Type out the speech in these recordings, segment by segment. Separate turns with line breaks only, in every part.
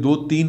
2-3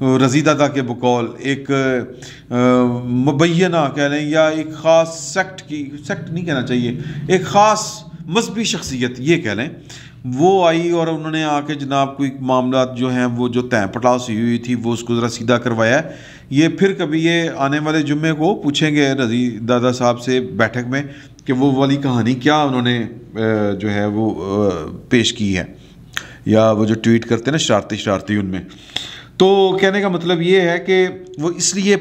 رضی دادا کے بقول ایک مبینہ کہہ لیں یا ایک خاص سیکٹ نہیں کہنا چاہیے، ایک خاص مذہبی شخصیت یہ کہہ لیں، وہ آئی اور انہوں نے آ کے جناب کوئی معاملات جو ہیں وہ جو تیں پٹاؤ سی ہوئی تھی وہ اس کو ذرا سیدھا کروایا ہے۔ یہ پھر کبھی یہ آنے والے جمعے کو پوچھیں گے رضی دادا صاحب سے بیٹھک میں کہ وہ والی کہانی کیا انہوں نے جو ہے وہ پیش کی ہے، یا وہ جو ٹویٹ کرتے ہیں نا شرارتی ان میں۔ تو کہنے کا مطلب یہ ہے کہ وہ اس لیے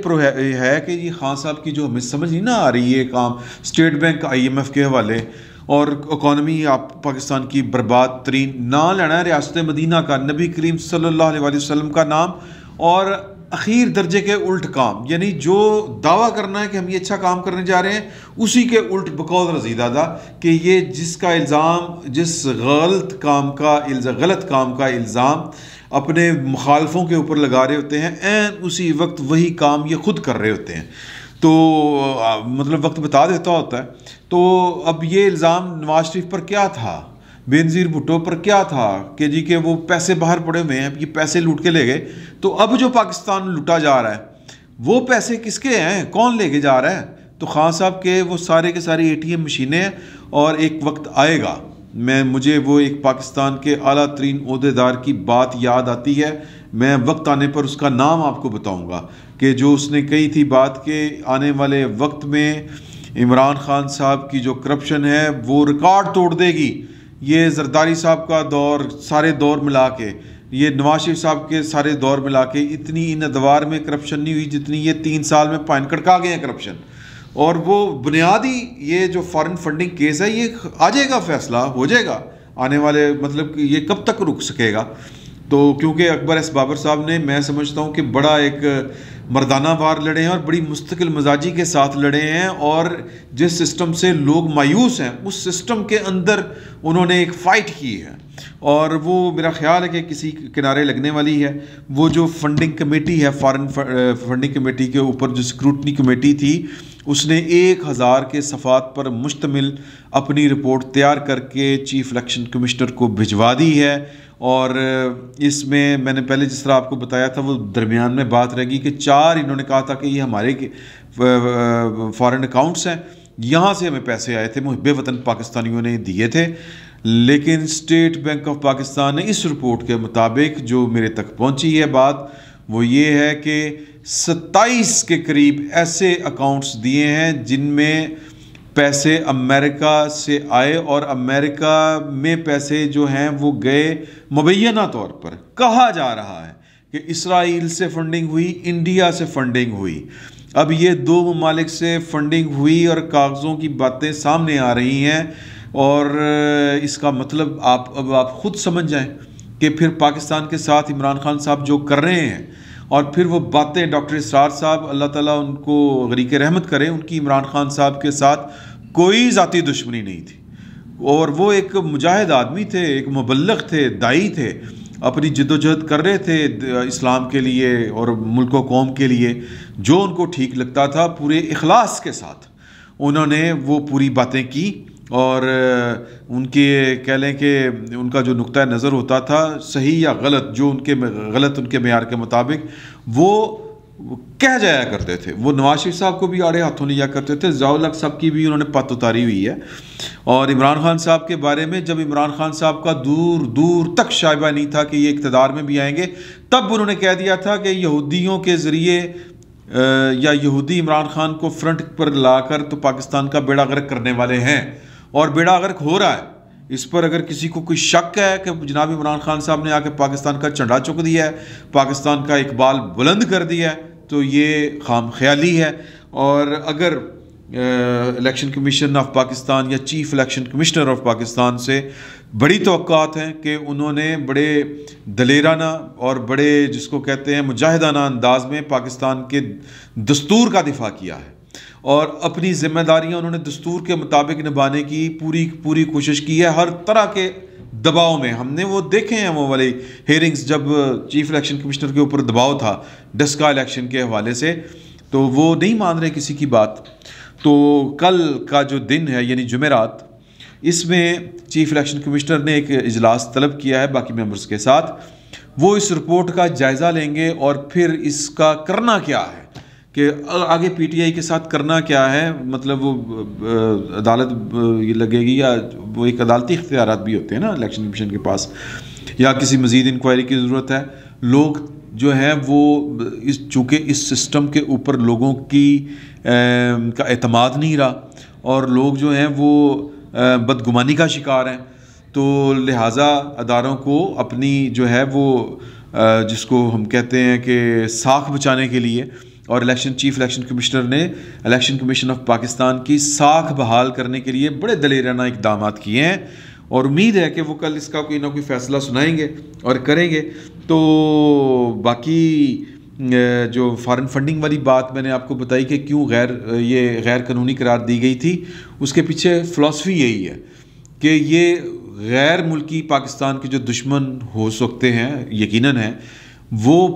ہے کہ یہ خان صاحب کی جو ہمیں سمجھ نہیں نہ آ رہی ہے کام اسٹیٹ بینک IMF کے حوالے اور اکانومی آپ پاکستان کی برباد ترین، نہ لینا ہے ریاست مدینہ کا، نبی کریم صلی اللہ علیہ وسلم کا نام، اور اخیر درجے کے الٹ کام، یعنی جو دعویٰ کرنا ہے کہ ہم یہ اچھا کام کرنے جا رہے ہیں اسی کے الٹ بقول رضی دادا کہ یہ جس کا الزام، جس غلط کام کا الزام اپنے مخالفوں کے اوپر لگا رہے ہوتے ہیں، عین اسی وقت وہی کام یہ خود کر رہے ہوتے ہیں۔ تو مطلب وقت بتا دیتا ہوتا ہے۔ تو اب یہ الزام نواز شریف پر کیا تھا، بینظیر بھٹو پر کیا تھا کہ جی کہ وہ پیسے باہر پڑے ہوئے ہیں، یہ پیسے لوٹ کے لے گئے۔ تو اب جو پاکستان لوٹا جا رہا ہے وہ پیسے کس کے ہیں، کون لے کے جا رہا ہے؟ تو خان صاحب کے وہ سارے کے سارے ATM مشینیں ہیں، اور ایک وقت آئے گا، مجھے وہ ایک پاکستان کے اعلیٰ ترین عہدیدار کی بات یاد آتی ہے، میں وقت آنے پر اس کا نام آپ کو بتاؤں گا، کہ جو اس نے کہی تھی بات کہ آنے والے وقت میں عمران خان صاحب کی جو کرپشن ہے وہ ریکارڈ توڑ دے گی۔ یہ زرداری صاحب کا دور، سارے دور ملا کے، یہ نواز شریف صاحب کے سارے دور ملا کے اتنی ان ادوار میں کرپشن نہیں ہوئی جتنی یہ 3 سال میں پائن کڑکا گئے ہیں کرپشن۔ اور وہ بنیادی یہ جو فارن فنڈنگ کیس ہے یہ آ جائے گا، فیصلہ ہو جائے گا آنے والے، مطلب کہ یہ کب تک رک سکے گا؟ تو کیونکہ اکبر ایس بابر صاحب نے، میں سمجھتا ہوں کہ بڑا ایک مردانہ وار لڑے ہیں اور بڑی مستقل مزاجی کے ساتھ لڑے ہیں، اور جس سسٹم سے لوگ مایوس ہیں اس سسٹم کے اندر انہوں نے ایک فائٹ کی ہے، اور وہ میرا خیال ہے کہ کسی کنارے لگنے والی ہے۔ وہ جو فنڈنگ کمیٹی ہے، فارن فنڈنگ کمیٹی کے اوپر جو سکروٹنی کمیٹی تھی، اس نے 1000 کے صفحات پر مشتمل اپنی رپورٹ تیار کر کے چیف الیکشن کمشنر کو بھجوا دی ہے، اور اس میں نے پہلے جس طرح آپ کو بتایا تھا وہ درمیان میں بات رہ گئی کہ 4 انہوں نے کہا تھا کہ یہ ہمارے فارن اکاؤنٹس ہیں، یہاں سے ہمیں پیسے آئے تھے، محب وطن پاکستانیوں نے دیے تھے، لیکن اسٹیٹ بینک آف پاکستان نے اس رپورٹ کے مطابق جو میرے تک پہنچی ہے بات وہ یہ ہے کہ 27 کے قریب ایسے اکاؤنٹس دیے ہیں جن میں پیسے امریکہ سے آئے، اور امریکہ میں پیسے جو ہیں وہ گئے مبینہ طور پر۔ کہا جا رہا ہے کہ اسرائیل سے فنڈنگ ہوئی، انڈیا سے فنڈنگ ہوئی، اب یہ 2 ممالک سے فنڈنگ ہوئی اور کاغذوں کی باتیں سامنے آ رہی ہیں، اور اس کا مطلب اب آپ خود سمجھ جائیں کہ پھر پاکستان کے ساتھ عمران خان صاحب جو کر رہے ہیں، اور پھر وہ باتیں ڈاکٹر اسرار صاحب اللہ تعالیٰ ان کو غریق رحمت کرے، ان کی عمران خان صاحب کے ساتھ کوئی ذاتی دشمنی نہیں تھی، اور وہ ایک مجاہد آدمی تھے، ایک مبلغ تھے، داعی تھے، اپنی جد و جہد کر رہے تھے اسلام کے لیے اور ملک و قوم کے لیے، جو ان کو ٹھیک لگتا تھا پورے اخلاص کے ساتھ انہوں نے وہ پوری باتیں کی، اور ان کے کہہ لیں کہ ان کا جو نقطہ نظر ہوتا تھا صحیح یا غلط، جو ان کے غلط ان کے معیار کے مطابق وہ کہہ جایا کرتے تھے۔ وہ نواز شریف صاحب کو بھی آڑے ہاتھوں لیا کرتے تھے، ضیاء الحق صاحب کی بھی انہوں نے پت اتاری ہوئی ہے، اور عمران خان صاحب کے بارے میں جب عمران خان صاحب کا دور دور تک شائبہ نہیں تھا کہ یہ اقتدار میں بھی آئیں گے، تب انہوں نے کہہ دیا تھا کہ یہودیوں کے ذریعے یا یہودی عمران خان کو فرنٹ پر لا کر تو پاکستان کا بیڑا غرق کرنے والے ہیں، اور بیڑا غرق ہو رہا ہے۔ اس پر اگر کسی کو کوئی شک ہے کہ جناب عمران خان صاحب نے آ کے پاکستان کا جھنڈا چک دیا ہے، پاکستان کا اقبال بلند کر دیا ہے، تو یہ خام خیالی ہے۔ اور اگر الیکشن کمیشن آف پاکستان یا chief election commissioner of Pakistan سے بڑی توقعات ہیں کہ انہوں نے بڑے دلیرانہ اور بڑے جس کو کہتے ہیں مجاہدانہ انداز میں پاکستان کے دستور کا دفاع کیا ہے، اور اپنی ذمہ داریاں انہوں نے دستور کے مطابق نبھانے کی پوری کوشش کی ہے، ہر طرح کے دباؤ میں۔ ہم نے وہ دیکھے ہیں وہ والی ہیئرنگز جب چیف الیکشن کمشنر کے اوپر دباؤ تھا ڈسکا الیکشن کے حوالے سے، تو وہ نہیں مان رہے کسی کی بات۔ تو کل کا جو دن ہے یعنی جمعرات، اس میں چیف الیکشن کمشنر نے ایک اجلاس طلب کیا ہے باقی ممبرز کے ساتھ، وہ اس رپورٹ کا جائزہ لیں گے اور پھر اس کا کرنا کیا ہے کہ آگے پی ٹی آئی کے ساتھ کرنا کیا ہے، مطلب وہ عدالت یہ لگے گی یا وہ ایک عدالتی اختیارات بھی ہوتے ہیں نا الیکشن کمیشن کے پاس، یا کسی مزید انکوائری کی ضرورت ہے. لوگ جو ہیں وہ چونکہ اس سسٹم کے اوپر لوگوں کا اعتماد نہیں رہا اور لوگ جو ہیں وہ بدگمانی کا شکار ہیں، تو لہٰذا اداروں کو اپنی جو ہے وہ جس کو ہم کہتے ہیں کہ ساکھ بچانے کے لیے، اور چیف الیکشن کمشنر نے الیکشن کمیشن آف پاکستان کی ساکھ بحال کرنے کے لیے بڑے دلیرانہ اقدامات کیے ہیں، اور امید ہے کہ وہ کل اس کا کوئی نہ کوئی فیصلہ سنائیں گے اور کریں گے. تو باقی جو فارن فنڈنگ والی بات میں نے آپ کو بتائی کہ کیوں یہ غیر قانونی قرار دی گئی تھی، اس کے پیچھے فلسفی یہی ہے کہ یہ غیر ملکی پاکستان کے جو دشمن ہو سکتے ہیں، یقیناً ہیں، وہ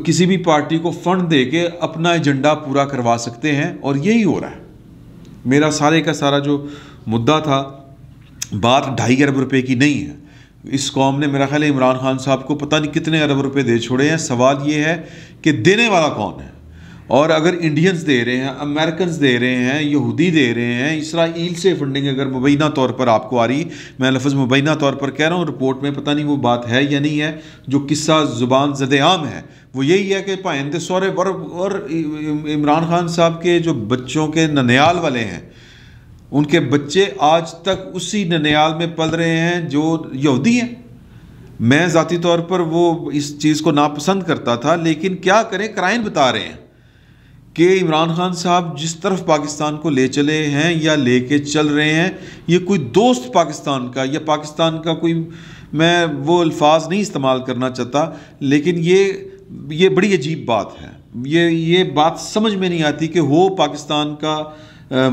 کسی بھی پارٹی کو فنڈ دے کے اپنا ایجنڈا پورا کروا سکتے ہیں، اور یہی ہو رہا ہے. میرا سارے کا سارا جو مدعا تھا، بات 2.5 ارب روپے کی نہیں ہے. اس قوم نے میرا خیال ہے عمران خان صاحب کو پتہ نہیں کتنے ارب روپے دے چھوڑے ہیں. سوال یہ ہے کہ دینے والا کون ہے، اور اگر انڈینز دے رہے ہیں، امریکنز دے رہے ہیں، یہودی دے رہے ہیں، اسرائیل سے فنڈنگ اگر مبینہ طور پر آپ کو آ رہی، میں لفظ مبینہ طور پر کہہ رہا ہوں، رپورٹ میں پتہ نہیں وہ بات ہے یا نہیں ہے، جو قصہ زبان زد عام ہے وہ یہی ہے کہ پائندے سورے اور عمران خان صاحب کے جو بچوں کے ننیال والے ہیں، ان کے بچے آج تک اسی ننیال میں پل رہے ہیں جو یہودی ہیں. میں ذاتی طور پر وہ اس چیز کو ناپسند کرتا تھا، لیکن کیا کریں، کرائن بتا رہے ہیں کہ عمران خان صاحب جس طرف پاکستان کو لے چلے ہیں یا لے کے چل رہے ہیں، یہ کوئی دوست پاکستان کا یا پاکستان کا کوئی، میں وہ الفاظ نہیں استعمال کرنا چاہتا، لیکن یہ بڑی عجیب بات ہے. یہ بات سمجھ میں نہیں آتی کہ ہو پاکستان کا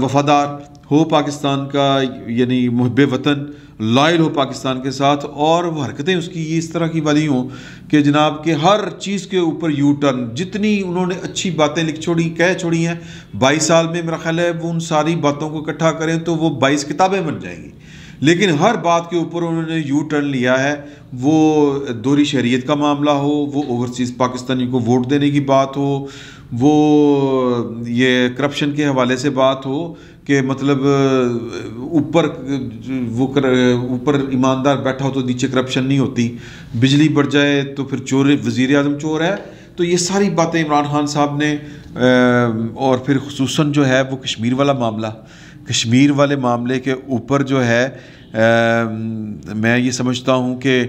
وفادار، ہو پاکستان کا یعنی محب وطن، لائل ہو پاکستان کے ساتھ، اور وہ حرکتیں اس کی اس طرح کی والی ہوں کہ جناب کہ ہر چیز کے اوپر یو ٹرن. جتنی انہوں نے اچھی باتیں کہہ چھوڑی ہیں 22 سال میں، میرا خیال ہے وہ ان ساری باتوں کو اکٹھا کریں تو وہ 22 کتابیں بن جائیں گی، لیکن ہر بات کے اوپر انہوں نے یو ٹرن لیا ہے. وہ دوہری شہریت کا معاملہ ہو، وہ اوورسیز پاکستانی کو ووٹ دینے کی بات ہو، وہ یہ کرپشن کے حوالے سے بات ہو کہ مطلب اوپر ایماندار بیٹھا ہو تو نیچے کرپشن نہیں ہوتی، بجلی بڑھ جائے تو پھر چور، وزیر اعظم چور ہے. تو یہ ساری باتیں عمران خان صاحب نے، اور پھر خصوصاً جو ہے وہ کشمیر والا معاملہ، کشمیر والے معاملے کے اوپر جو ہے میں یہ سمجھتا ہوں کہ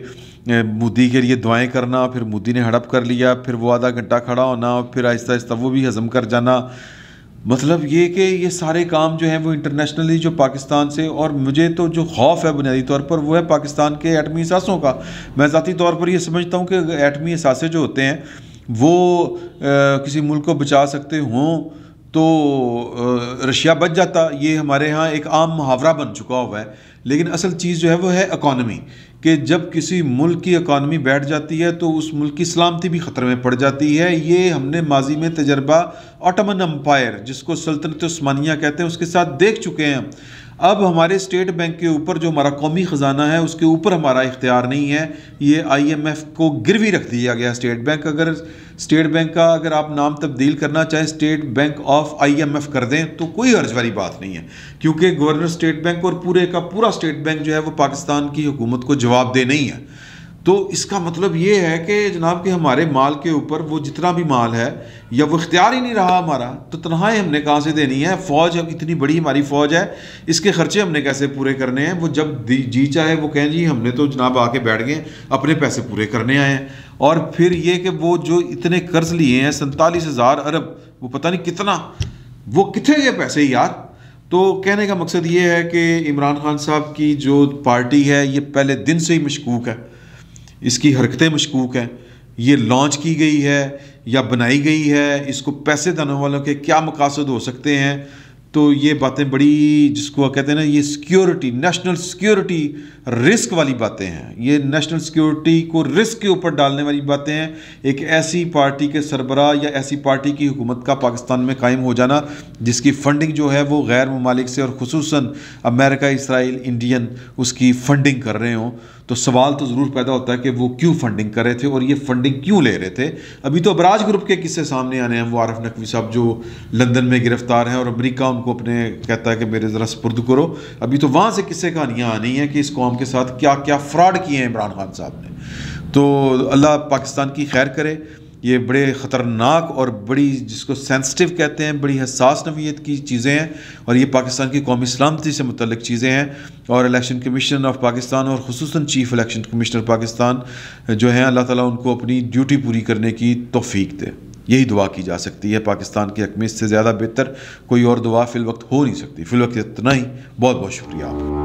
مودی کے لیے دعائیں کرنا، پھر مودی نے ہڑپ کر لیا، پھر وہ آدھا گھنٹہ کھڑا ہونا، اور پھر آہستہ آہستہ وہ بھی ہضم کر جانا. مطلب یہ کہ یہ سارے کام جو ہیں وہ انٹرنیشنلی جو پاکستان سے، اور مجھے تو جو خوف ہے بنیادی طور پر وہ ہے پاکستان کے ایٹمی اثاثوں کا. میں ذاتی طور پر یہ سمجھتا ہوں کہ ایٹمی اثاثے جو ہوتے ہیں وہ کسی ملک کو بچا سکتے ہوں تو رشیا بچ جاتا. یہ ہمارے ہاں ایک عام محاورہ بن چکا ہوا ہے، لیکن اصل چیز جو ہے وہ ہے اکانومی، کہ جب کسی ملک کی اکانومی بیٹھ جاتی ہے تو اس ملک کی سلامتی بھی خطرے میں پڑ جاتی ہے. یہ ہم نے ماضی میں تجربہ آٹومن امپائر، جس کو سلطنت عثمانیہ کہتے ہیں، اس کے ساتھ دیکھ چکے ہیں. اب ہمارے اسٹیٹ بینک کے اوپر جو ہمارا قومی خزانہ ہے اس کے اوپر ہمارا اختیار نہیں ہے. یہ آئی ایم ایف کو گروی رکھ دیا گیا اسٹیٹ بینک. اگر اسٹیٹ بینک کا اگر آپ نام تبدیل کرنا چاہیں state bank of I M F کر دیں تو کوئی حرج والی بات نہیں ہے، کیونکہ گورنر اسٹیٹ بینک اور پورے کا پورا اسٹیٹ بینک جو ہے وہ پاکستان کی حکومت کو جواب دہ نہیں ہے. تو اس کا مطلب یہ ہے کہ جناب کہ ہمارے مال کے اوپر وہ جتنا بھی مال ہے یا وہ اختیار ہی نہیں رہا ہمارا، تو تنہائی ہم نے کہاں سے دینی ہے؟ فوج اتنی بڑی ہماری فوج ہے، اس کے خرچے ہم نے کیسے پورے کرنے ہیں؟ وہ جب جی چاہے وہ کہیں جی ہم نے تو جناب آ کے بیٹھ گئے اپنے پیسے پورے کرنے آئے ہیں. اور پھر یہ کہ وہ جو اتنے قرض لیے ہیں 47,000 ارب، وہ پتہ نہیں کتنا، وہ کتنے گئے پیسے یار. تو کہنے کا مقصد یہ ہے کہ عمران خان صاحب کی جو پارٹی ہے یہ پہلے دن سے ہی مشکوک ہے، اس کی حرکتیں مشکوک ہیں. یہ لانچ کی گئی ہے یا بنائی گئی ہے، اس کو پیسے دینے والوں کے کیا مقاصد ہو سکتے ہیں؟ تو یہ باتیں بڑی، جس کو کہتے ہیں نا، یہ سیکیورٹی، نیشنل سیکیورٹی رسک والی باتیں ہیں. یہ نیشنل سیکیورٹی کو رسک کے اوپر ڈالنے والی باتیں ہیں. ایک ایسی پارٹی کے سربراہ یا ایسی پارٹی کی حکومت کا پاکستان میں قائم ہو جانا جس کی فنڈنگ جو ہے وہ غیر ممالک سے اور خصوصاً امریکہ، اسرائیل، انڈین اس کی فنڈنگ کر رہے ہوں، تو سوال تو ضرور پیدا ہوتا ہے کہ وہ کیوں فنڈنگ کر رہے تھے اور یہ فنڈنگ کیوں لے رہے تھے. ابھی تو ابراج گروپ کے قصے سامنے آنے ہیں. وہ عارف نقوی صاحب جو لندن میں گرفتار ہیں اور امریکہ ان کو اپنے کہتا ہے کہ میرے ذرا سپرد کرو. ابھی تو وہاں سے قصے کہانیاں آنی ہیں کہ اس قوم کے ساتھ کیا کیا فراڈ کیے ہیں عمران خان صاحب نے. تو اللہ پاکستان کی خیر کرے. یہ بڑے خطرناک اور بڑی جس کو سینسٹیو کہتے ہیں بڑی حساس نوعیت کی چیزیں ہیں اور یہ پاکستان کی قومی سلامتی سے متعلق چیزیں ہیں. اور الیکشن کمیشن آف پاکستان اور خصوصاً چیف الیکشن کمشنر پاکستان جو ہیں اللہ تعالیٰ ان کو اپنی ڈیوٹی پوری کرنے کی توفیق دے. یہی دعا کی جا سکتی ہے پاکستان کے حق میں. اس سے زیادہ بہتر کوئی اور دعا فی الوقت ہو نہیں سکتی. فی الوقت اتنا ہی. بہت بہت شکریہ آپ.